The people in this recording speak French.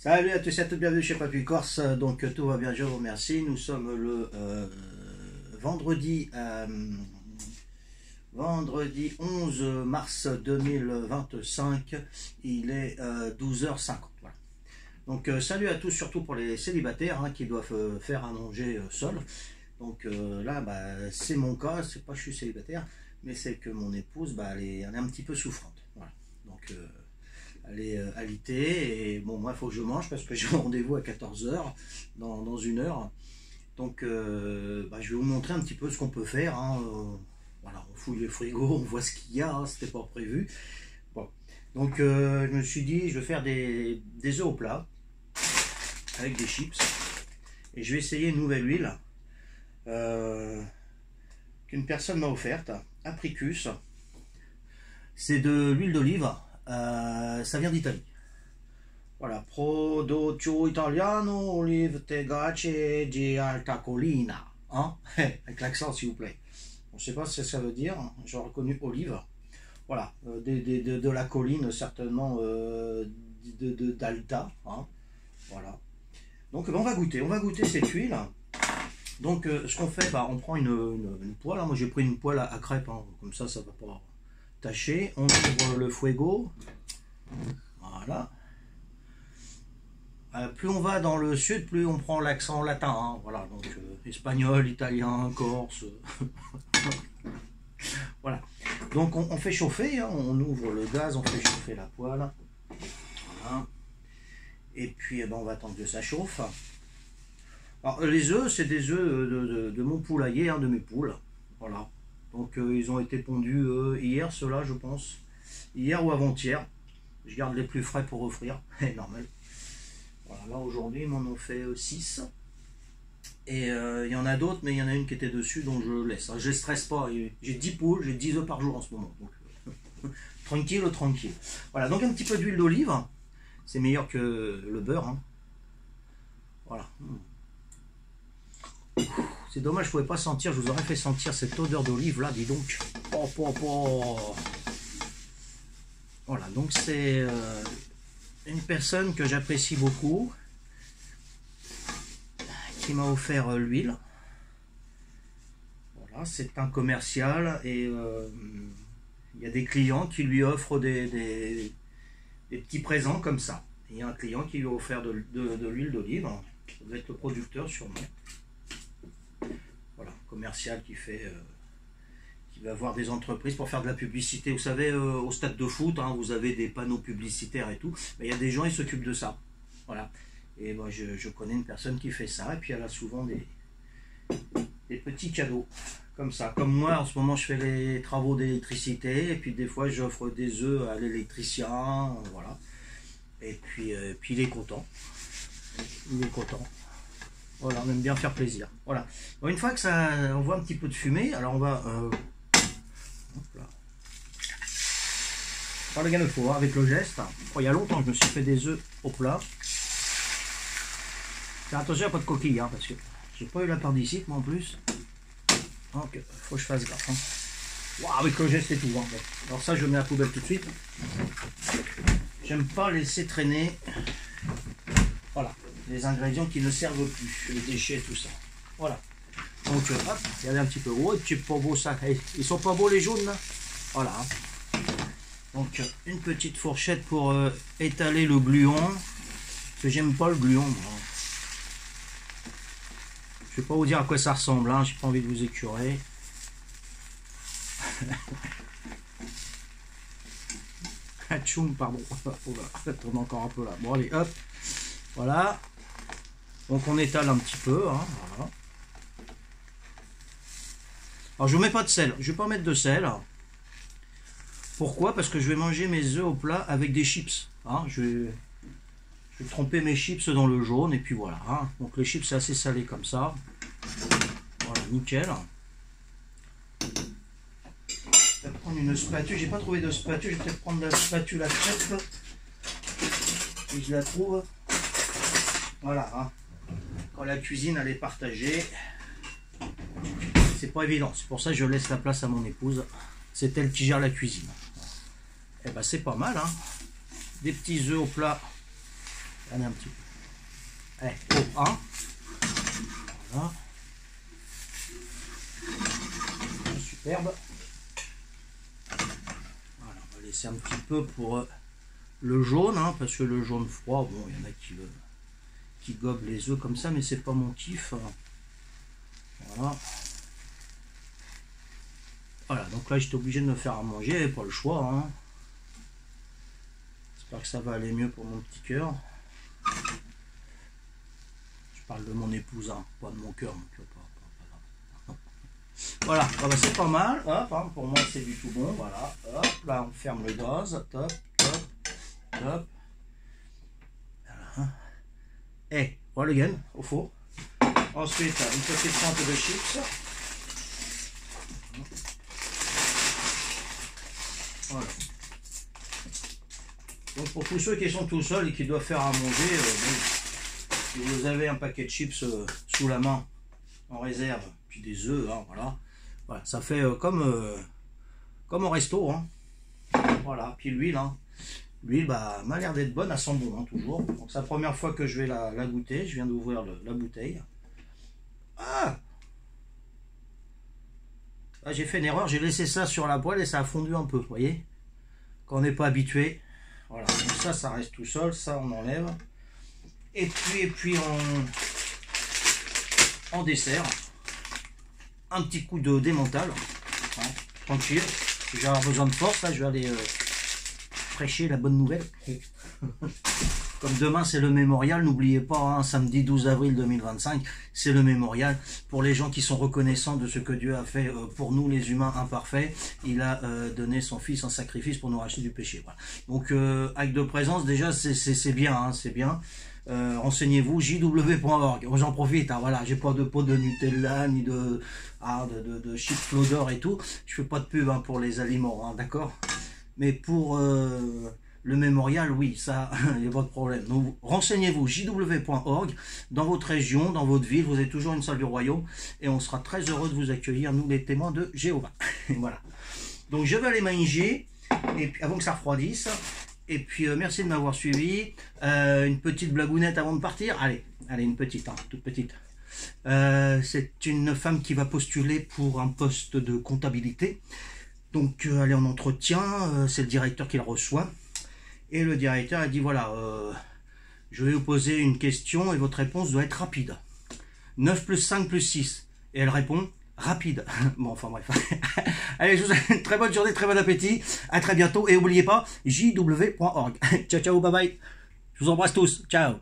Salut à tous et à toutes, bienvenue chez Papy Corse. Donc tout va bien, je vous remercie. Nous sommes le vendredi 11 mars 2025. Il est 12h50. Voilà. Donc salut à tous, surtout pour les célibataires qui doivent faire à manger seuls. Donc là, c'est mon cas. C'est pas que je suis célibataire, mais c'est que mon épouse, elle est un petit peu souffrante. Voilà. Donc elle est alitée et bon, moi il faut que je mange parce que j'ai rendez-vous à 14h dans une heure. Donc je vais vous montrer un petit peu ce qu'on peut faire. Voilà, on fouille le frigo, on voit ce qu'il y a, c'était pas prévu. Bon. Donc je me suis dit, je vais faire des œufs au plat avec des chips et je vais essayer une nouvelle huile qu'une personne m'a offerte, Apricus. C'est de l'huile d'olive. Ça vient d'Italie. Voilà, Prodotto Italiano Olive Tegace di Alta Collina. Avec l'accent s'il vous plaît. Je ne sais pas ce que ça veut dire, j'ai reconnu olive. Voilà, de la colline certainement d'Alta. Voilà. Donc on va goûter cette huile. Donc ce qu'on fait, on prend une poêle. Moi j'ai pris une poêle à crêpes, comme ça va pas tacher. On ouvre le fuego. Voilà. Plus on va dans le sud, plus on prend l'accent latin. Voilà, donc espagnol, italien, corse. Voilà. Donc on fait chauffer, on ouvre le gaz, on fait chauffer la poêle. Voilà. Et puis on va attendre que ça chauffe. Alors les œufs, c'est des œufs de mon poulailler, de mes poules. Voilà. Donc ils ont été pondus hier, ceux-là je pense. Hier ou avant-hier. Je garde les plus frais pour offrir. Normal. Voilà, là aujourd'hui ils m'en ont fait 6. Et il y en a d'autres, mais il y en a une qui était dessus, donc je laisse. Je ne stresse pas. J'ai 10 poules, j'ai 10 œufs par jour en ce moment. Donc tranquille. Voilà, donc un petit peu d'huile d'olive. C'est meilleur que le beurre. Voilà. C'est dommage, je ne pouvais pas sentir, je vous aurais fait sentir cette odeur d'olive là, dis donc. Voilà, donc c'est une personne que j'apprécie beaucoup qui m'a offert l'huile. Voilà, c'est un commercial et il y a des clients qui lui offrent des petits présents comme ça. Il y a un client qui lui a offert de l'huile d'olive. Ça doit être le producteur sûrement. Voilà, commercial qui fait qui va avoir des entreprises pour faire de la publicité. Vous savez, au stade de foot, vous avez des panneaux publicitaires et tout. Mais il y a des gens, ils s'occupent de ça. Voilà. Et moi, je connais une personne qui fait ça. Et puis elle a souvent des petits cadeaux comme ça. Comme moi, en ce moment, je fais les travaux d'électricité. Et puis des fois, j'offre des œufs à l'électricien. Voilà. Et puis il est content. Il est content. Voilà, on aime bien faire plaisir. Voilà. Bon, une fois que ça, on voit un petit peu de fumée, alors on va faire le galop fort avec le geste. Il y a longtemps que je me suis fait des œufs au plat. Faire attention à pas de coquille, parce que j'ai pas eu la l'appendicite moi en plus. Donc faut que je fasse gaffe. Wow, avec le geste et tout. Alors ça, je mets à la poubelle tout de suite. J'aime pas laisser traîner. Voilà. Les ingrédients qui ne servent plus, les déchets, tout ça. Voilà. Donc, hop, regardez un petit peu. Oh, c'est pas beau ça. Ils sont pas beaux les jaunes là. Voilà. Donc, une petite fourchette pour étaler le gluon. Parce que j'aime pas le gluon. Je vais pas vous dire à quoi ça ressemble. J'ai pas envie de vous écurer. Tchoum, pardon. Ça tourne encore un peu là. Bon, allez, hop. Voilà. Donc on étale un petit peu, voilà. Alors je ne mets pas de sel, je ne vais pas mettre de sel. Pourquoi? Parce que je vais manger mes œufs au plat avec des chips. Je vais tremper mes chips dans le jaune et puis voilà. Donc les chips c'est assez salé comme ça. Voilà, nickel. Je vais prendre une spatule, j'ai pas trouvé de spatule, je vais peut-être prendre la spatule à crêpes. Si je la trouve. Voilà. Quand la cuisine elle est partagée, c'est pas évident. C'est pour ça que je laisse la place à mon épouse. C'est elle qui gère la cuisine. Et c'est pas mal. Des petits œufs au plat Regardez un petit peu. Allez, oh, hein. Voilà. Superbe. Voilà, on va laisser un petit peu pour le jaune, hein, parce que le jaune froid, bon, il y en a qui gobent les œufs comme ça, mais c'est pas mon kiff. Voilà. Voilà, donc là j'étais obligé de me faire à manger, pas le choix. Hein. J'espère que ça va aller mieux pour mon petit cœur. Je parle de mon épouse, hein, pas de mon cœur. Voilà, ah bah, c'est pas mal. Hop, hein, pour moi c'est du tout bon. Voilà, hop, là on ferme le gaz. Top, top, top. Voilà. Et voilà le gain au four. Ensuite, une petite pente de chips. Voilà. Donc pour tous ceux qui sont tout seuls et qui doivent faire à manger, bon, si vous avez un paquet de chips sous la main, en réserve, puis des œufs, hein, voilà. Voilà, ça fait comme au resto, hein. Voilà, puis l'huile, hein. L'huile, bah, m'a l'air d'être bonne, elle sent bon, hein, toujours. Donc c'est la première fois que je vais la goûter, je viens d'ouvrir la bouteille. Ah, j'ai fait une erreur, j'ai laissé ça sur la poêle et ça a fondu un peu, vous voyez. Quand on n'est pas habitué. Voilà, donc ça reste tout seul, ça on enlève. Et puis en dessert, un petit coup de démental, hein, tranquille. Je vais avoir besoin de force, là je vais aller prêcher la bonne nouvelle. Comme demain c'est le mémorial, n'oubliez pas, hein, samedi 12 avril 2025, c'est le mémorial pour les gens qui sont reconnaissants de ce que Dieu a fait pour nous les humains imparfaits. Il a donné son fils en sacrifice pour nous racheter du péché. Voilà. Donc acte de présence, déjà c'est bien, hein, c'est bien. Renseignez-vous, jw.org. J'en profite, hein, voilà, j'ai pas de pot de Nutella ni de chips Flodor et tout. Je fais pas de pub, hein, pour les aliments, hein, d'accord. Mais pour le mémorial, oui, ça, il n'y a pas de problème. Donc, renseignez-vous, jw.org, dans votre région, dans votre ville, vous avez toujours une salle du royaume, et on sera très heureux de vous accueillir, nous les témoins de Jéhovah. Voilà. Donc je vais aller manger, et puis, avant que ça refroidisse, et puis merci de m'avoir suivi. Une petite blagounette avant de partir. Allez, une petite, hein, toute petite. C'est une femme qui va postuler pour un poste de comptabilité. Donc elle est en entretien, c'est le directeur qui la reçoit. Et le directeur a dit voilà, je vais vous poser une question et votre réponse doit être rapide. 9 plus 5 plus 6. Et elle répond rapide. Bon, enfin bref. Allez, je vous souhaite une très bonne journée, très bon appétit. À très bientôt. Et n'oubliez pas, jw.org. Ciao, ciao, bye bye. Je vous embrasse tous. Ciao.